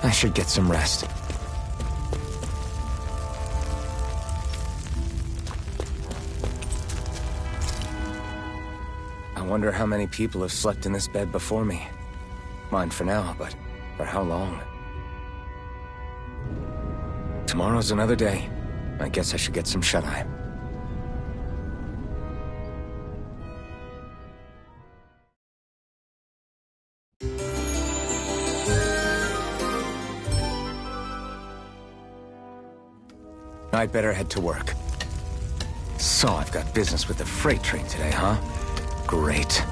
I should get some rest. I wonder how many people have slept in this bed before me. Mine for now, but for how long? Tomorrow's another day. I guess I should get some shut-eye. I'd better head to work. So I've got business with the freight train today, huh? Great.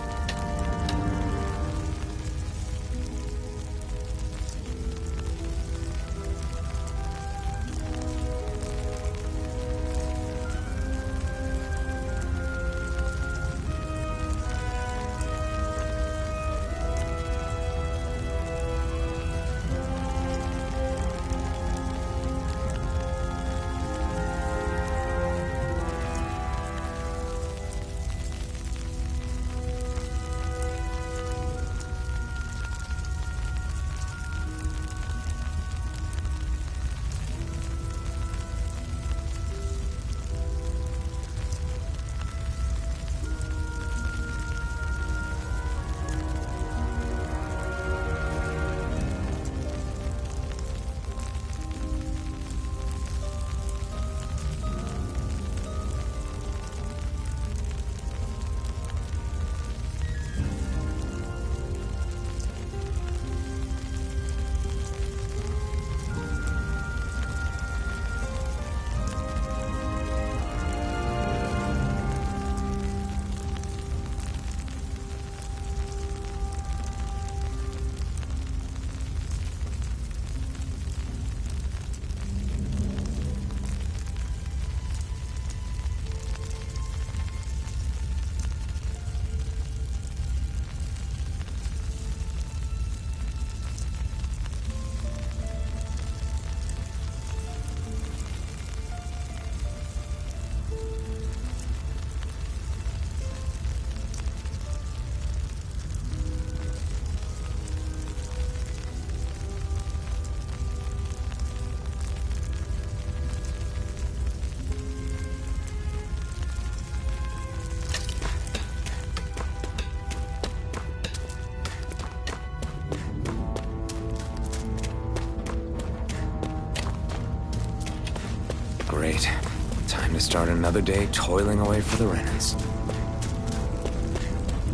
Great. Time to start another day toiling away for the Rennans.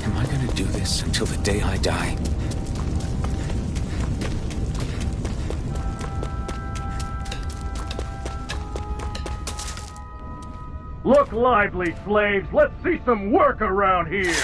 Am I gonna do this until the day I die? Look lively, slaves! Let's see some work around here!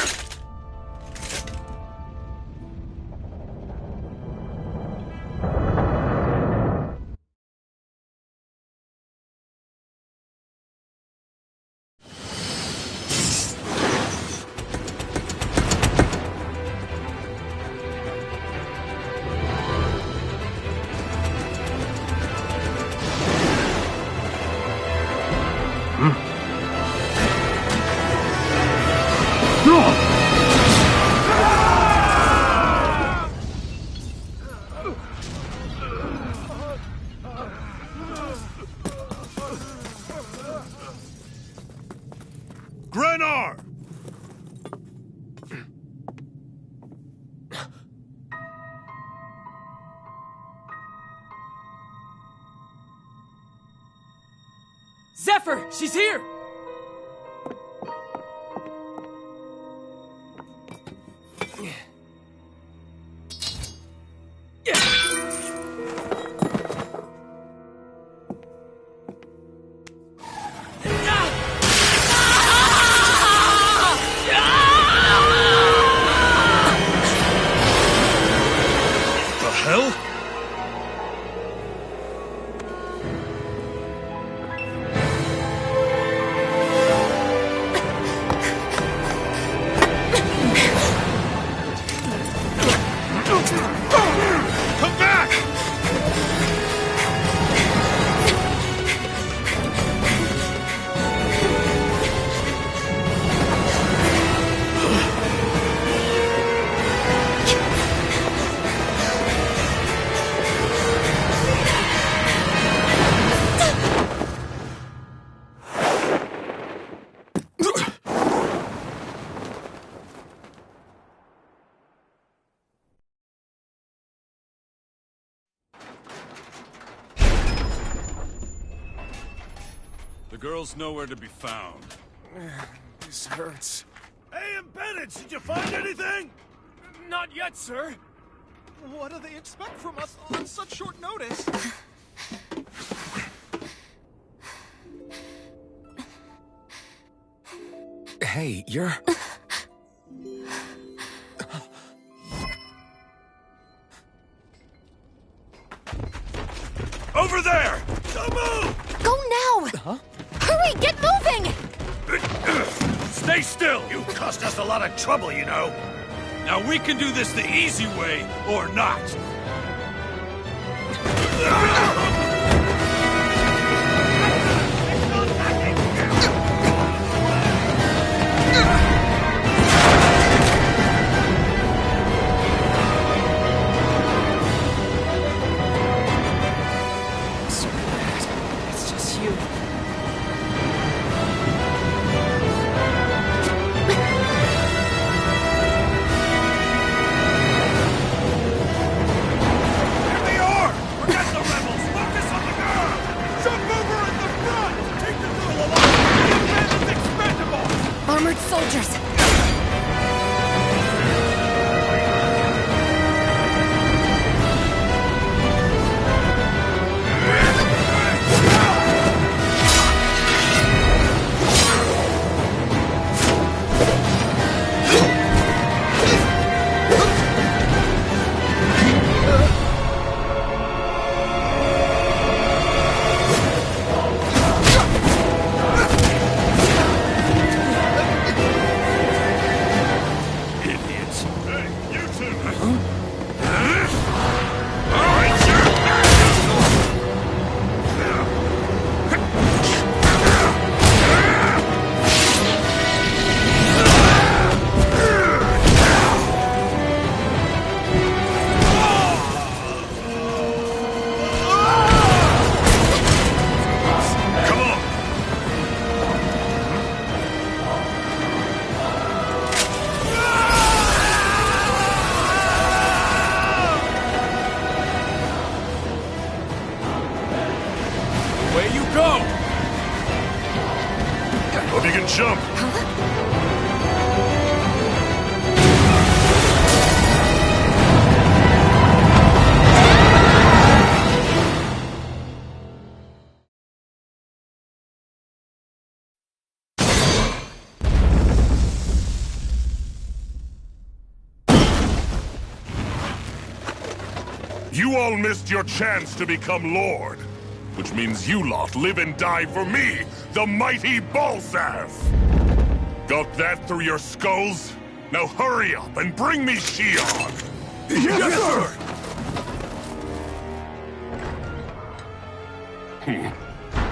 Grenar! Zephyr! She's here! The girl's nowhere to be found. This hurts. Hey, Embedded, did you find anything? Not yet, sir. What do they expect from us on such short notice? Hey, you're... Over there! Don't move! Go now! Huh? Hurry, get moving! Stay still! You caused us a lot of trouble, you know. Now we can do this the easy way, or not. It's just you. Here they are! Forget the rebels! Focus on the girl! Jump over in the front! Take the girl alive! The bandit's expendable! Armored soldiers! Idiots! Hey, you two! All right, come on! Away you go! Hope you can jump. You all missed your chance to become Lord. Which means you lot live and die for me, the mighty Balsath! Got that through your skulls? Now hurry up and bring me Shion! Yes, sir!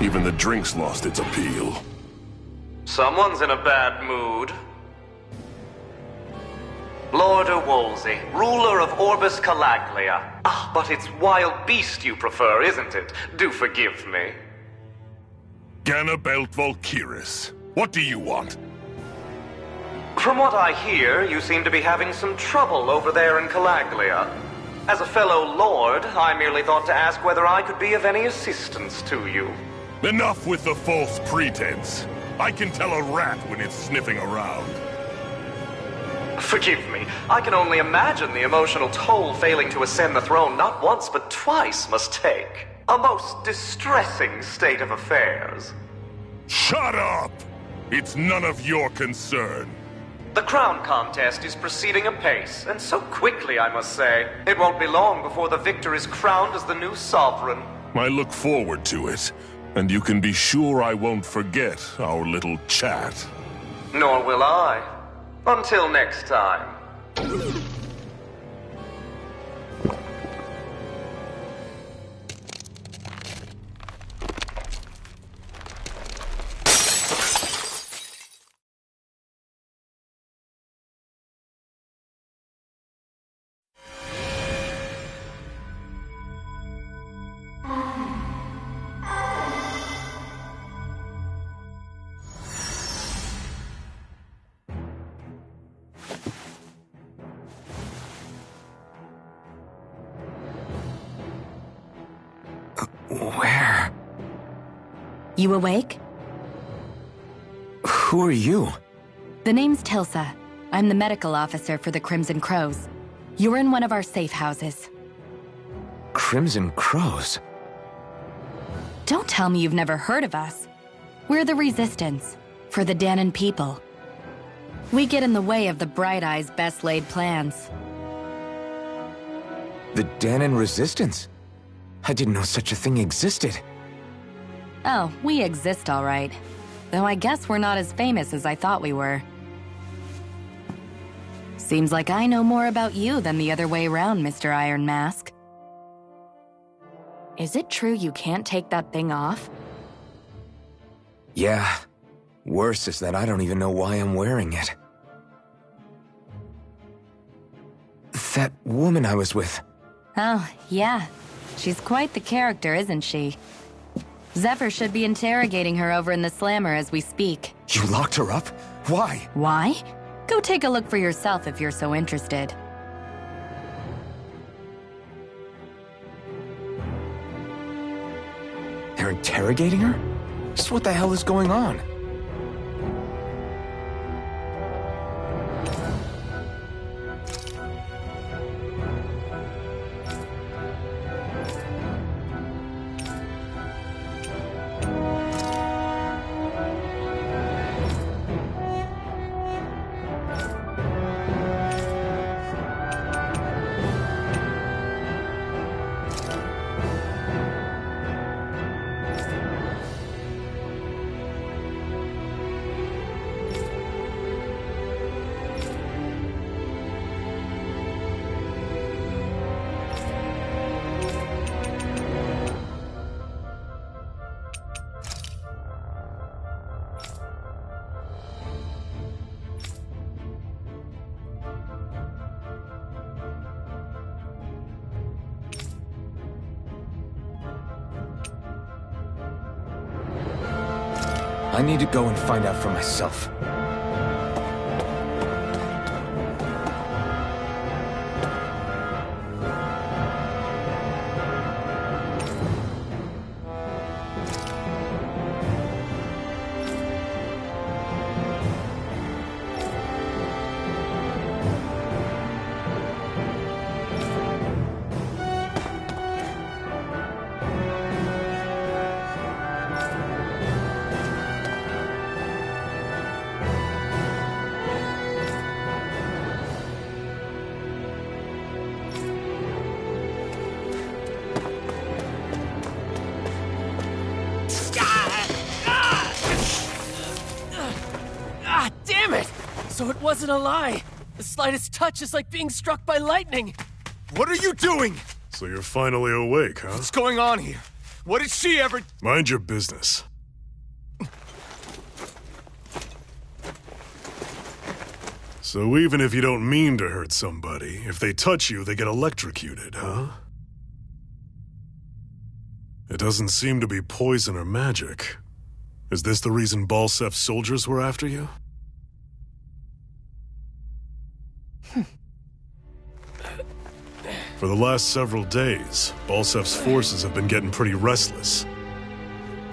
Even the drink's lost its appeal. Someone's in a bad mood. Lord Wolsey, ruler of Orbis Calaglia. Ah, but it's wild beast you prefer, isn't it? Do forgive me. Ganabelt Valkyris, what do you want? From what I hear, you seem to be having some trouble over there in Calaglia. As a fellow lord, I merely thought to ask whether I could be of any assistance to you. Enough with the false pretense. I can tell a rat when it's sniffing around. Forgive me, I can only imagine the emotional toll failing to ascend the throne not once but twice must take. A most distressing state of affairs. Shut up! It's none of your concern. The crown contest is proceeding apace, and so quickly, I must say. It won't be long before the victor is crowned as the new sovereign. I look forward to it, and you can be sure I won't forget our little chat. Nor will I. Until next time. Where? You awake? Who are you? The name's Tilsa. I'm the medical officer for the Crimson Crows. You're in one of our safe houses. Crimson Crows? Don't tell me you've never heard of us. We're the Resistance, for the Danon people. We get in the way of the Bright Eye's best-laid plans. The Danon Resistance? I didn't know such a thing existed. Oh, we exist all right. Though I guess we're not as famous as I thought we were. Seems like I know more about you than the other way around, Mr. Iron Mask. Is it true you can't take that thing off? Yeah. Worse is that I don't even know why I'm wearing it. That woman I was with. Oh, yeah. She's quite the character, isn't she? Zephyr should be interrogating her over in the Slammer as we speak. You locked her up? Why? Why? Go take a look for yourself if you're so interested. They're interrogating her? Just what the hell is going on? I need to go and find out for myself. So it wasn't a lie. The slightest touch is like being struck by lightning. What are you doing? So you're finally awake, huh? What's going on here? What did she ever... Mind your business. So even if you don't mean to hurt somebody, if they touch you, they get electrocuted, huh? It doesn't seem to be poison or magic. Is this the reason Balsef's soldiers were after you? For the last several days, Balsef's forces have been getting pretty restless.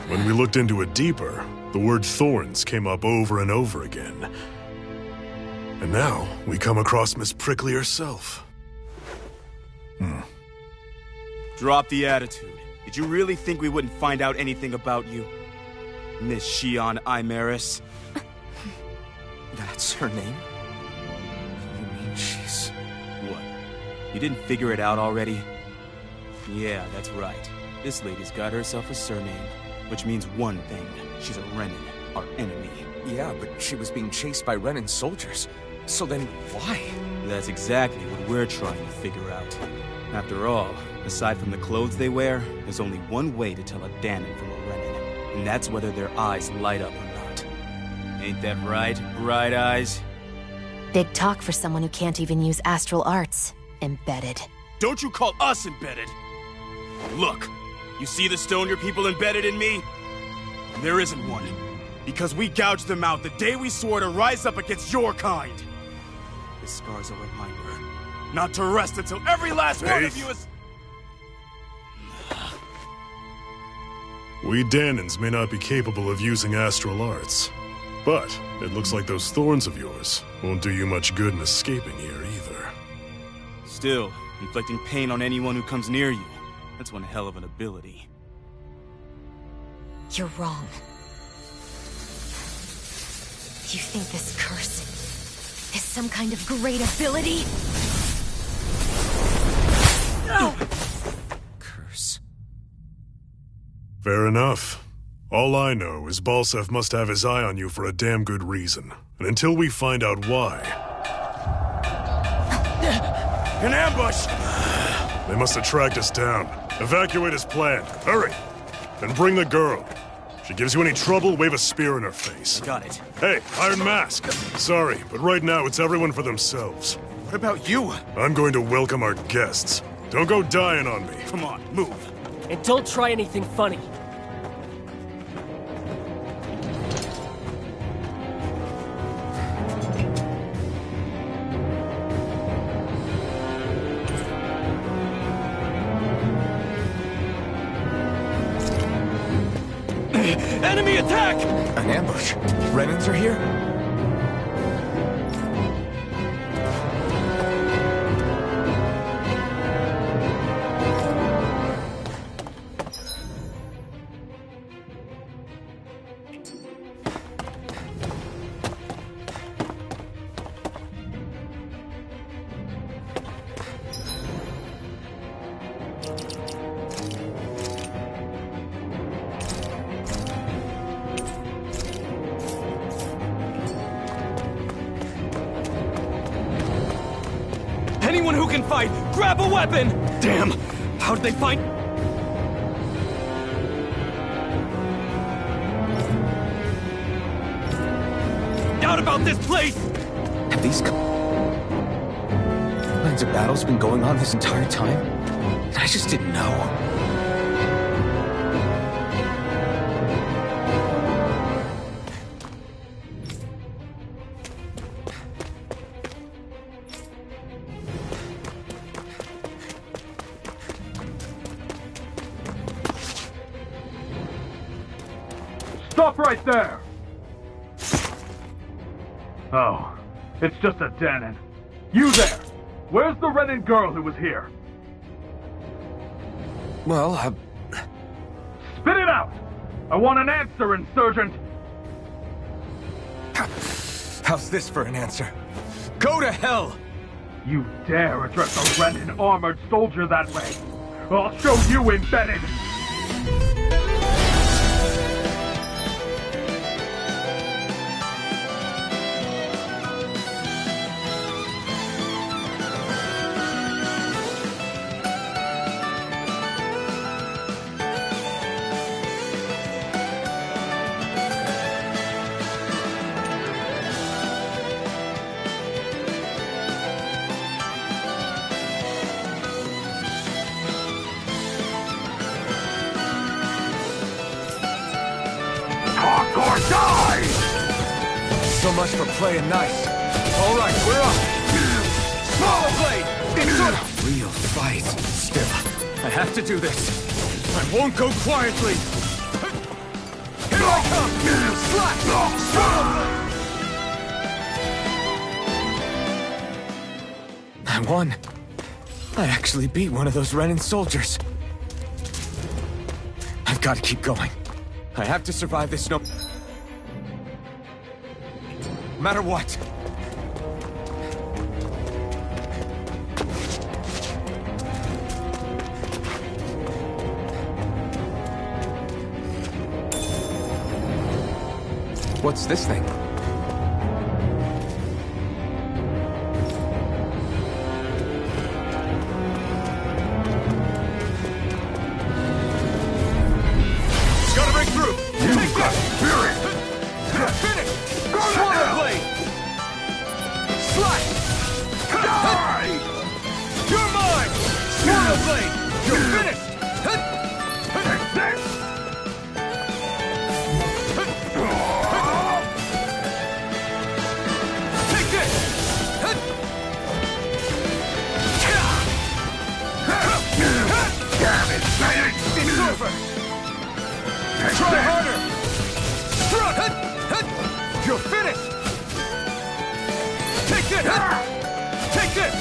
When we looked into it deeper, the word thorns came up over and over again. And now, we come across Miss Prickly herself. Drop the attitude. Did you really think we wouldn't find out anything about you? Miss Shion Imaris? That's her name? You mean she's... What? You didn't figure it out already? Yeah, that's right. This lady's got herself a surname, which means one thing. She's a Renin, our enemy. Yeah, but she was being chased by Renin soldiers. So then, why? That's exactly what we're trying to figure out. After all, aside from the clothes they wear, there's only one way to tell a Danon from a Renin, and that's whether their eyes light up or not. Ain't that right, Bright Eyes? Big talk for someone who can't even use astral arts. Embedded. Don't you call us embedded! Look, you see the stone your people embedded in me? There isn't one. Because we gouged them out the day we swore to rise up against your kind. This scar's a reminder not to rest until every last one of you is... We Danons may not be capable of using astral arts, But it looks like those thorns of yours won't do you much good in escaping here either. Still, inflicting pain on anyone who comes near you. That's one hell of an ability. You're wrong. You think this curse is some kind of great ability? No! Curse. Fair enough. All I know is Balsef must have his eye on you for a damn good reason. And until we find out why... An ambush! They must have tracked us down. Evacuate as planned. Hurry! And bring the girl. If she gives you any trouble, wave a spear in her face. Got it. Hey, Iron Mask. Sorry, but right now it's everyone for themselves. What about you? I'm going to welcome our guests. Don't go dying on me. Come on, move. And don't try anything funny. Enemy attack! An ambush. Renans are here? Anyone who can fight, grab a weapon! Damn! How did they find... out about this place! Have these kinds of battles been going on this entire time? I just didn't know. Stop right there! Oh, it's just a Danon. You there! Where's the Renan girl who was here? Well, Spit it out! I want an answer, Insurgent! how's this for an answer? Go to hell! You dare address a Renan armored soldier that way? I'll show you, Embedded! Talk or die! So much for playing nice. All right, we're up. Smaller blade! Into a real fight. Still, I have to do this. I won't go quietly. Here I come! Slap! Smaller blade! I won. I actually beat one of those Renan soldiers. I've got to keep going. I have to survive this no matter what. What's this thing? Gotta break through! Take that! Fury! Finish! Go to Smaller hell! blade! Slash! Die! You're mine! Smaller blade! You're finished! Take this! Take this! Damn it, Bennett! It's over! Try harder! Struck! You're Take this!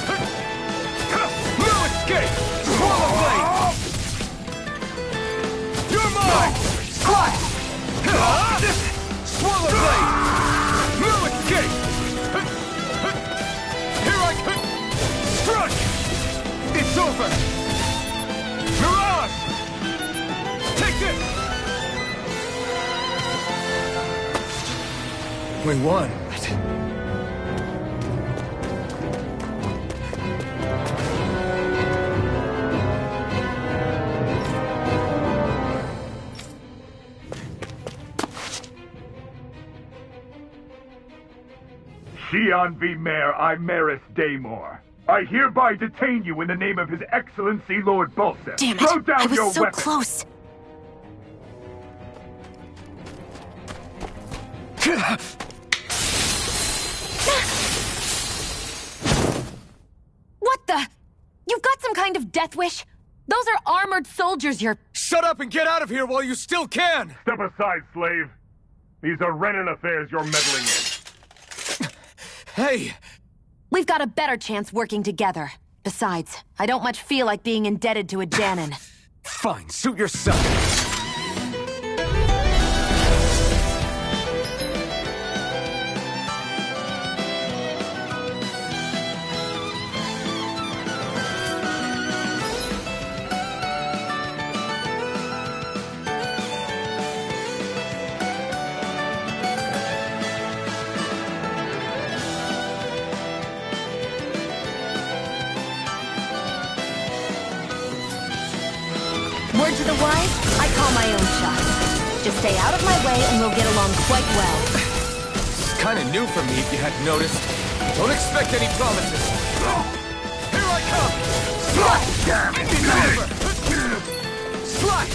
No escape! Swallow blade! You're mine! Slash! Swallow blade! No escape! Here I come! Strike! It's over! Mirage! Take this! We won. Xian V. Mayor Imaris Daymore. I hereby detain you in the name of His Excellency Lord Bulseth. Damn it! Throw down I was your so weapon. close. What the? You've got some kind of death wish? Those are armored soldiers you're... Shut up and get out of here while you still can! Step aside, slave. These are Renan affairs you're meddling in. Hey! We've got a better chance working together. Besides, I don't much feel like being indebted to a Danon. Fine, suit yourself. Word to the wise, I call my own shot. Just stay out of my way and we'll get along quite well. It's kinda new for me if you hadn't noticed. Don't expect any promises. Here I come! Slide! It's over! Slide!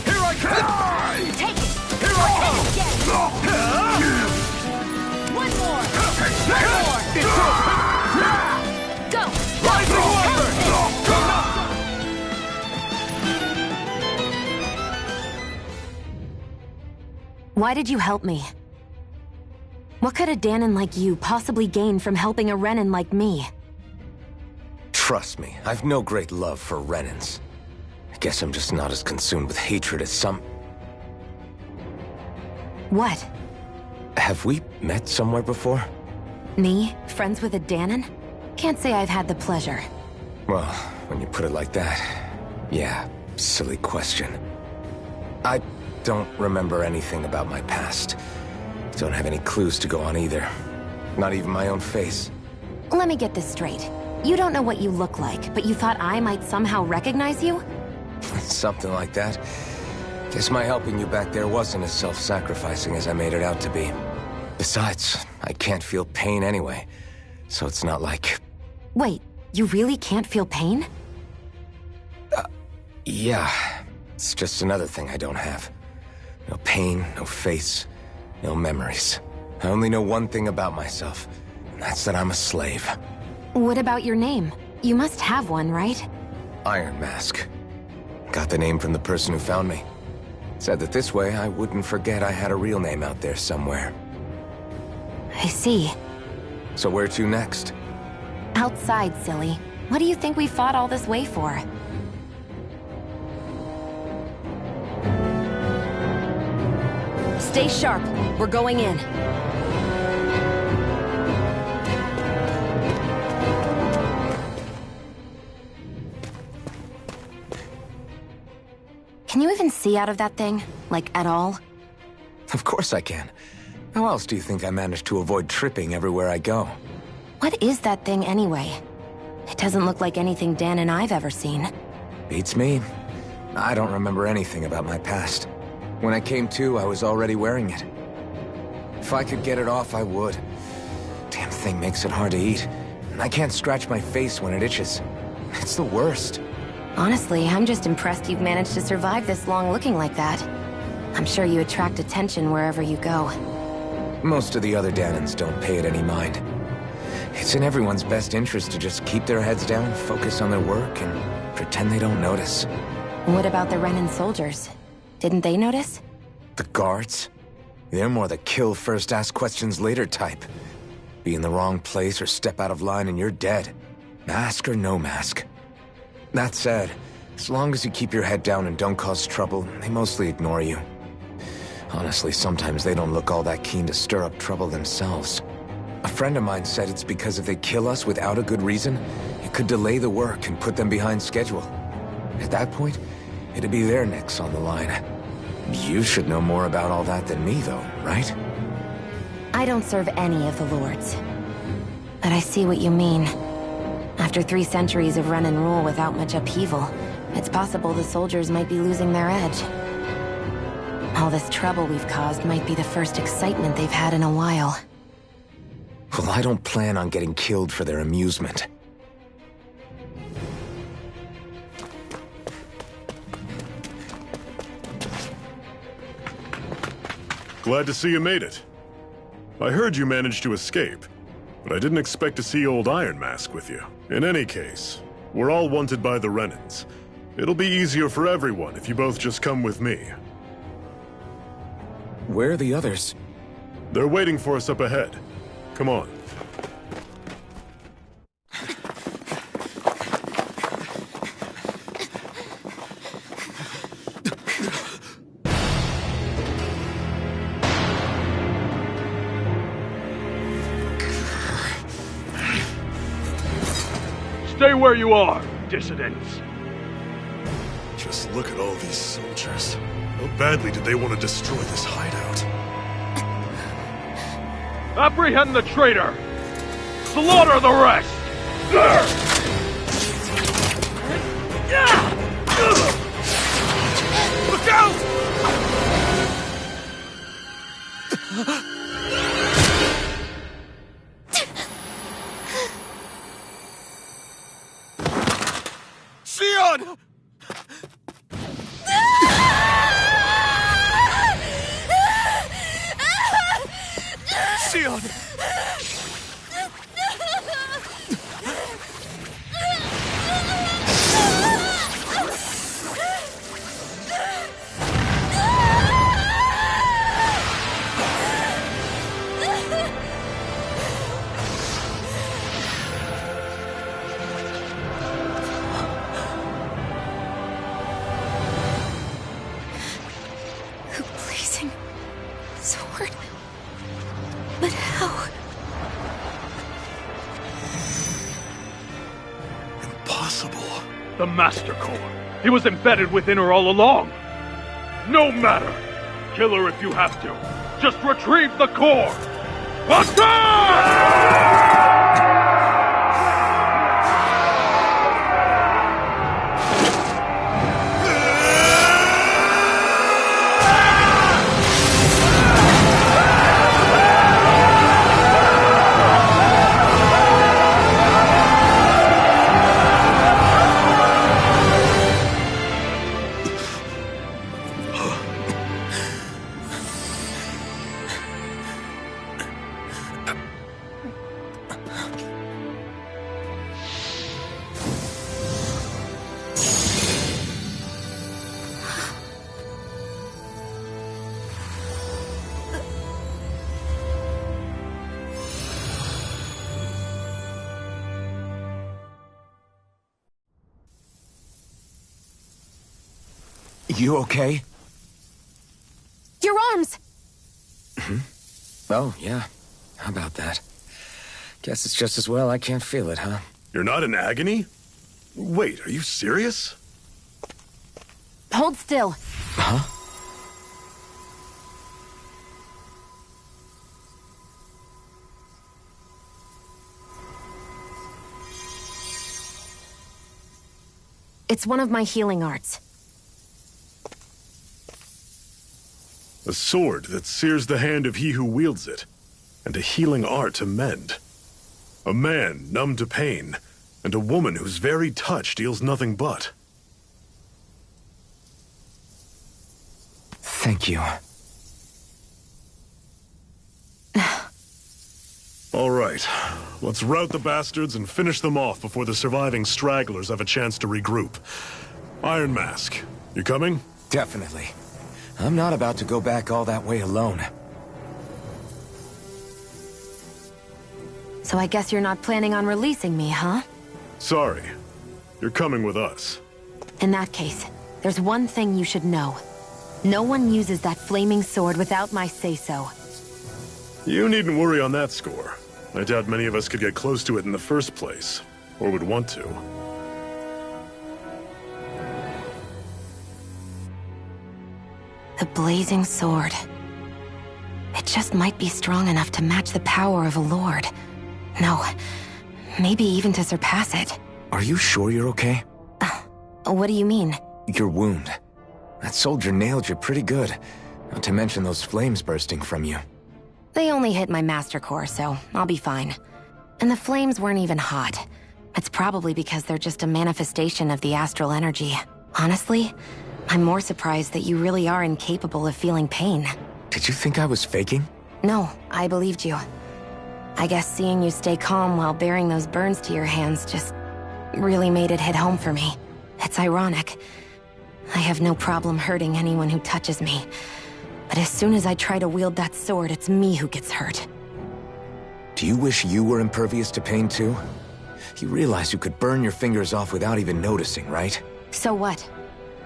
Here I come! Take it! Here I come! One more! It's over! Go! Rising Wonder! Why did you help me? What could a Danon like you possibly gain from helping a Renan like me? Trust me, I've no great love for Renans. I guess I'm just not as consumed with hatred as some... What? Have we met somewhere before? Me? Friends with a Danon? Can't say I've had the pleasure. Well, when you put it like that, yeah, silly question. I don't remember anything about my past. Don't have any clues to go on either. Not even my own face. Let me get this straight. You don't know what you look like, but you thought I might somehow recognize you? Something like that. Guess my helping you back there wasn't as self-sacrificing as I made it out to be. Besides, I can't feel pain anyway, so it's not like... Wait, you really can't feel pain? Yeah. It's just another thing I don't have. No pain, no face, no memories. I only know one thing about myself, and that's that I'm a slave. What about your name? You must have one, right? Iron Mask. Got the name from the person who found me. Said that this way I wouldn't forget I had a real name out there somewhere. I see. So where to next? Outside, silly. What do you think we fought all this way for? Stay sharp. We're going in. Can you even see out of that thing? Like, at all? Of course I can. How else do you think I managed to avoid tripping everywhere I go? What is that thing anyway? It doesn't look like anything Dan and I've ever seen. Beats me. I don't remember anything about my past. When I came to, I was already wearing it. If I could get it off, I would. Damn thing makes it hard to eat. And I can't scratch my face when it itches. It's the worst. Honestly, I'm just impressed you've managed to survive this long looking like that. I'm sure you attract attention wherever you go. Most of the other Danons don't pay it any mind. It's in everyone's best interest to just keep their heads down, focus on their work, and pretend they don't notice. What about the Renan soldiers? Didn't they notice? The guards? They're more the kill first, ask questions later type. Be in the wrong place or step out of line and you're dead. Mask or no mask. That said, as long as you keep your head down and don't cause trouble, they mostly ignore you. Honestly, sometimes they don't look all that keen to stir up trouble themselves. A friend of mine said it's because if they kill us without a good reason, it could delay the work and put them behind schedule. At that point, it'd be their necks on the line. You should know more about all that than me, though, right? I don't serve any of the lords. But I see what you mean. After 3 centuries of run and rule without much upheaval, it's possible the soldiers might be losing their edge. All this trouble we've caused might be the first excitement they've had in a while. Well, I don't plan on getting killed for their amusement. Glad to see you made it. I heard you managed to escape, but I didn't expect to see old Iron Mask with you. In any case, we're all wanted by the Renans. It'll be easier for everyone if you both just come with me. Where are the others? They're waiting for us up ahead. Come on. Stay where you are, dissidents. Just look at all these soldiers. How badly did they want to destroy this hideout? Apprehend the traitor! Slaughter the rest! Look out! Sion! Sion! A blazing sword. But how? Impossible. The Master Core. He was embedded within her all along. No matter. Kill her if you have to. Just retrieve the core. Attack! You okay? Your arms! Oh, yeah. How about that? Guess it's just as well I can't feel it, huh? You're not in agony? Wait, are you serious? Hold still. Huh? It's one of my healing arts. A sword that sears the hand of he who wields it, and a healing art to mend. A man numb to pain, and a woman whose very touch deals nothing but. Thank you. All right, let's rout the bastards and finish them off before the surviving stragglers have a chance to regroup. Iron Mask, you coming? Definitely. I'm not about to go back all that way alone. So I guess you're not planning on releasing me, huh? Sorry. You're coming with us. In that case, there's one thing you should know. No one uses that flaming sword without my say-so. You needn't worry on that score. I doubt many of us could get close to it in the first place, or would want to. The blazing sword. It just might be strong enough to match the power of a lord. No, maybe even to surpass it. Are you sure you're okay? What do you mean? Your wound. That soldier nailed you pretty good. Not to mention those flames bursting from you. They only hit my master core, so I'll be fine. And the flames weren't even hot. It's probably because they're just a manifestation of the astral energy. Honestly, I'm more surprised that you really are incapable of feeling pain. Did you think I was faking? No, I believed you. I guess seeing you stay calm while bearing those burns to your hands just really made it hit home for me. It's ironic. I have no problem hurting anyone who touches me. But as soon as I try to wield that sword, it's me who gets hurt. Do you wish you were impervious to pain too? You realize you could burn your fingers off without even noticing, right? So what?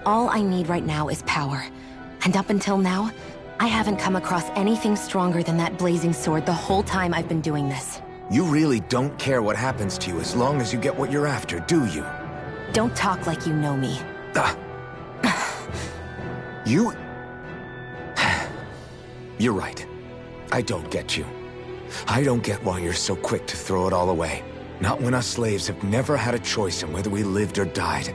All I need right now is power. And up until now, I haven't come across anything stronger than that blazing sword the whole time I've been doing this. You really don't care what happens to you as long as you get what you're after, do you? Don't talk like you know me. You... You're right. I don't get you. I don't get why you're so quick to throw it all away. Not when us slaves have never had a choice in whether we lived or died.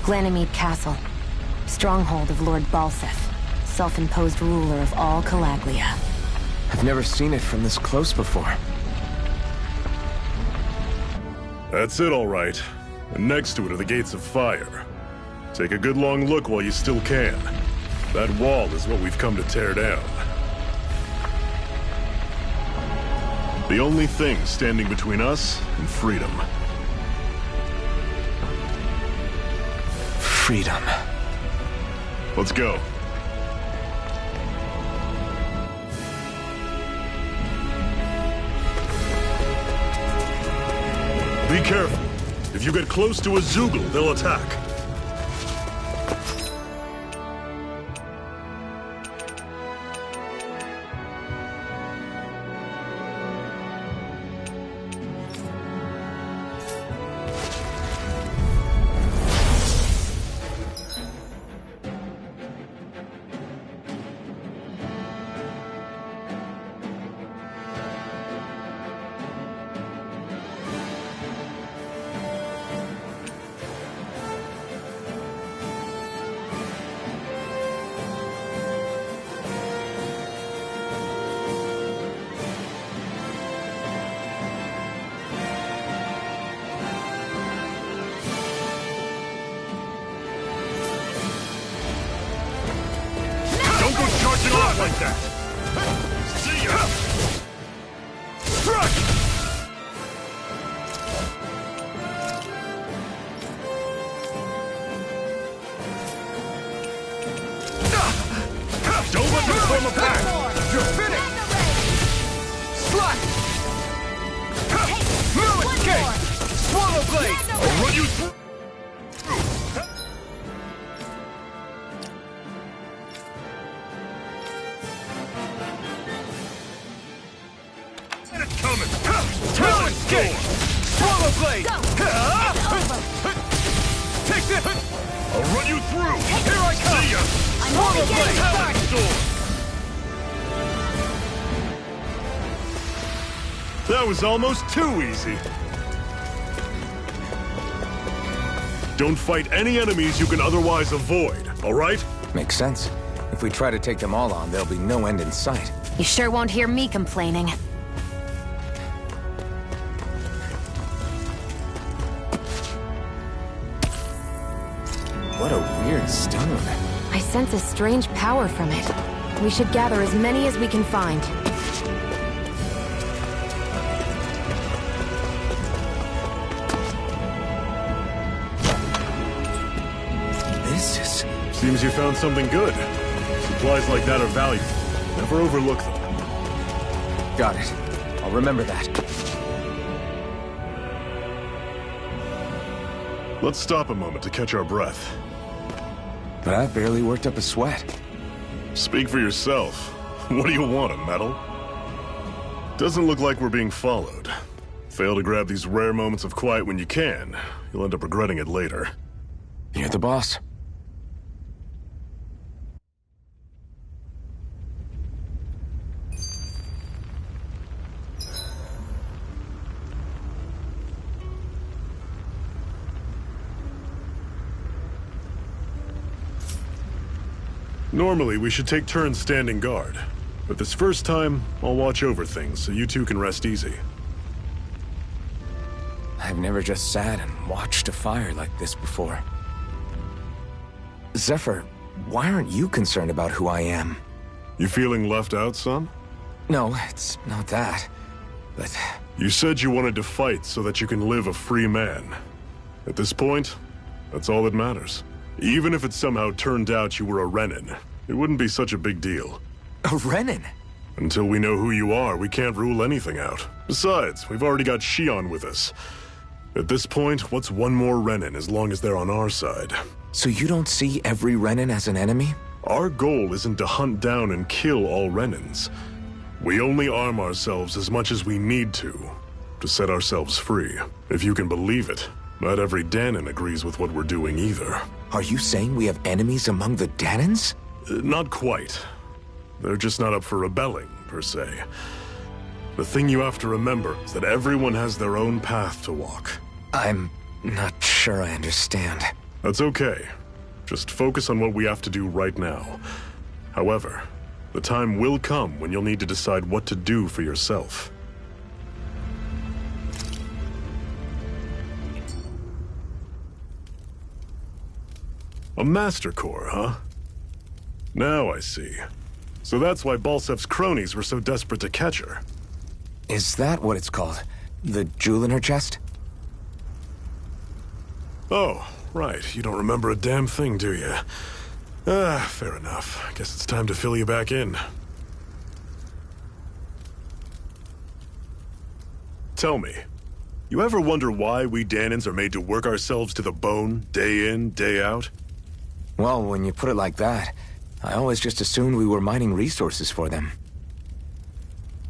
Ganymede Castle, stronghold of Lord Balseph, self-imposed ruler of all Calaglia. I've never seen it from this close before. That's it, all right. And next to it are the Gates of Fire. Take a good long look while you still can. That wall is what we've come to tear down. The only thing standing between us and freedom. Freedom. Let's go. Be careful. If you get close to a Zoogle, they'll attack. Like that. Don't let them form a path! You're finished! Slap! Move escape! Swallow blade! I'll run you through! It's coming! Move escape! Swallow blade! Take this! I'll run you through! Here I come! See ya! Swallow blade! Talent Storm! That was almost too easy. Don't fight any enemies you can otherwise avoid, all right? Makes sense. If we try to take them all on, there'll be no end in sight. You sure won't hear me complaining. What a weird stone. I sense a strange power from it. We should gather as many as we can find. This is... Seems you found something good. Supplies like that are valuable. Never overlook them. Got it. I'll remember that. Let's stop a moment to catch our breath. But I barely worked up a sweat. Speak for yourself. What do you want, a medal? Doesn't look like we're being followed. Fail to grab these rare moments of quiet when you can. You'll end up regretting it later. You're the boss. Normally, we should take turns standing guard. But this first time, I'll watch over things so you two can rest easy. I've never just sat and watched a fire like this before. Zephyr, why aren't you concerned about who I am? You feeling left out, son? No, it's not that. But... You said you wanted to fight so that you can live a free man. At this point, that's all that matters. Even if it somehow turned out you were a Renin, it wouldn't be such a big deal. A Renin? Until we know who you are, we can't rule anything out. Besides, we've already got Shion with us. At this point, what's one more Renin as long as they're on our side? So you don't see every Renin as an enemy? Our goal isn't to hunt down and kill all Renins. We only arm ourselves as much as we need to set ourselves free. If you can believe it, not every Danon agrees with what we're doing either. Are you saying we have enemies among the Danons? Not quite. They're just not up for rebelling, per se. The thing you have to remember is that everyone has their own path to walk. I'm not sure I understand. That's okay. Just focus on what we have to do right now. However, the time will come when you'll need to decide what to do for yourself. A Master Core, huh? Now I see. So that's why Balsef's cronies were so desperate to catch her. Is that what it's called? The jewel in her chest? Oh, right. You don't remember a damn thing, do you? Fair enough. Guess it's time to fill you back in. Tell me, you ever wonder why we Danons are made to work ourselves to the bone, day in, day out? Well, when you put it like that, I always just assumed we were mining resources for them.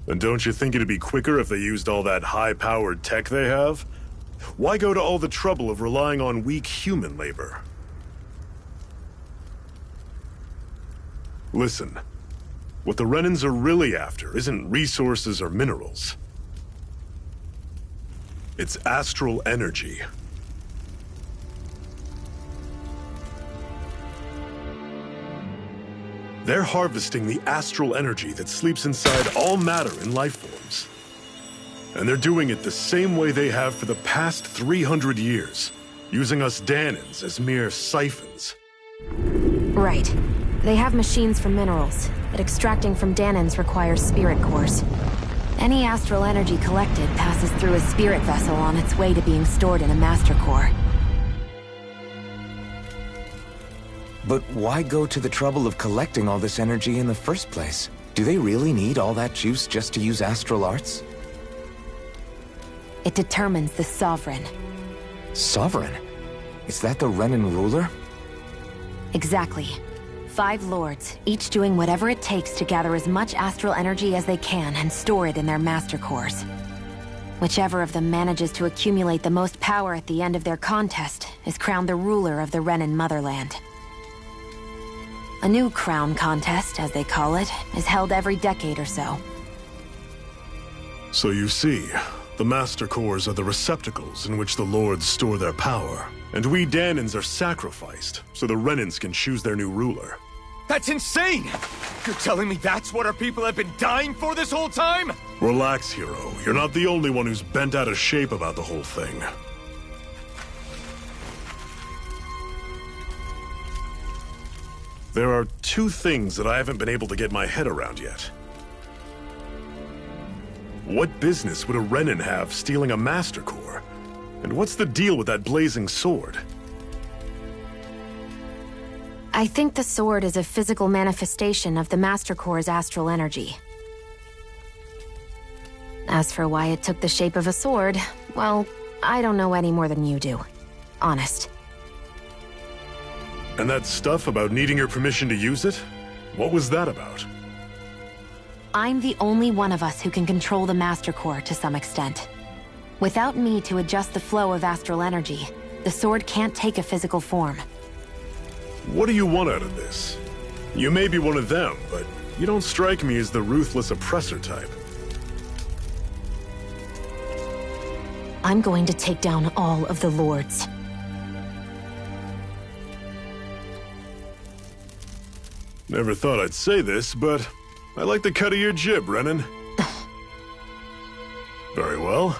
And don't you think it'd be quicker if they used all that high-powered tech they have? Why go to all the trouble of relying on weak human labor? Listen, what the Renins are really after isn't resources or minerals. It's astral energy. They're harvesting the astral energy that sleeps inside all matter in life forms. And they're doing it the same way they have for the past 300 years, using us Danons as mere siphons. Right. They have machines for minerals, but extracting from Danons requires spirit cores. Any astral energy collected passes through a spirit vessel on its way to being stored in a master core. But why go to the trouble of collecting all this energy in the first place? Do they really need all that juice just to use astral arts? It determines the Sovereign. Sovereign? Is that the Renan ruler? Exactly. 5 lords, each doing whatever it takes to gather as much astral energy as they can and store it in their master cores. Whichever of them manages to accumulate the most power at the end of their contest is crowned the ruler of the Renan motherland. A new crown contest, as they call it, is held every decade or so. So you see, the Master Cores are the receptacles in which the Lords store their power. And we Danans are sacrificed, so the Renans can choose their new ruler. That's insane! You're telling me that's what our people have been dying for this whole time? Relax, hero. You're not the only one who's bent out of shape about the whole thing. There are 2 things that I haven't been able to get my head around yet. What business would a Renan have stealing a Master Core? And what's the deal with that blazing sword? I think the sword is a physical manifestation of the Master Core's astral energy. As for why it took the shape of a sword, well, I don't know any more than you do. Honest. And that stuff about needing your permission to use it? What was that about? I'm the only one of us who can control the Master Core to some extent. Without me to adjust the flow of astral energy, the sword can't take a physical form. What do you want out of this? You may be one of them, but you don't strike me as the ruthless oppressor type. I'm going to take down all of the lords. Never thought I'd say this, but I like the cut of your jib, Renan. Very well.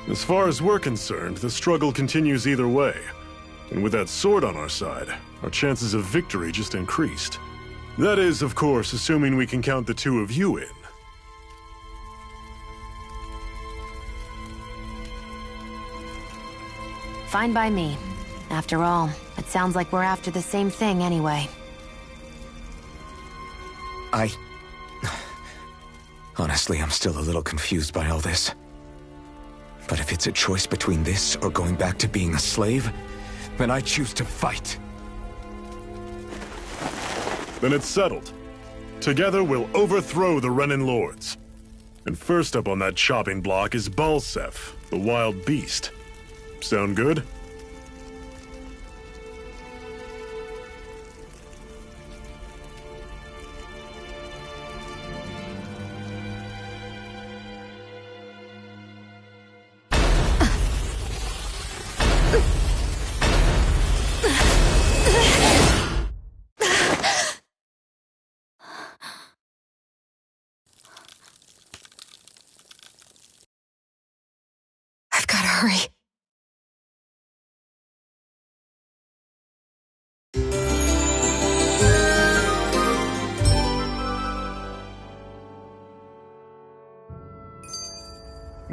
As far as we're concerned, the struggle continues either way. And with that sword on our side, our chances of victory just increased. That is, of course, assuming we can count the 2 of you in. Fine by me. After all, it sounds like we're after the same thing anyway. Honestly, I'm still a little confused by all this. But if it's a choice between this or going back to being a slave, then I choose to fight. Then it's settled. Together, we'll overthrow the Renan Lords. And first up on that chopping block is Balsef, the wild beast. Sound good? I've gotta hurry.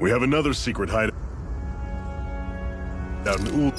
We have another secret hideout in Ul.